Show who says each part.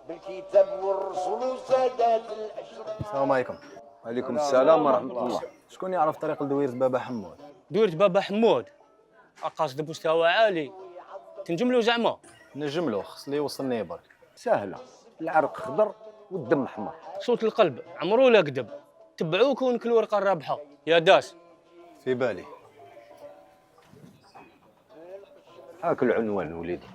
Speaker 1: بالكتاب والرسول وسادات الاشرار.
Speaker 2: السلام عليكم.
Speaker 3: وعليكم السلام ورحمة الله.
Speaker 2: شكون يعرف طريق لدويرة بابا حمود؟
Speaker 4: دويرة بابا حمود قاصد بمستوى عالي، تنجملو زعما؟
Speaker 2: نجملو، خص لي يوصلني برك.
Speaker 3: سهلة، العرق خضر والدم احمر.
Speaker 4: صوت القلب عمرو ولا كذب، تبعوك ونكل ورقة الرابحة يا داس.
Speaker 2: في بالي.
Speaker 3: هاك العنوان وليدي.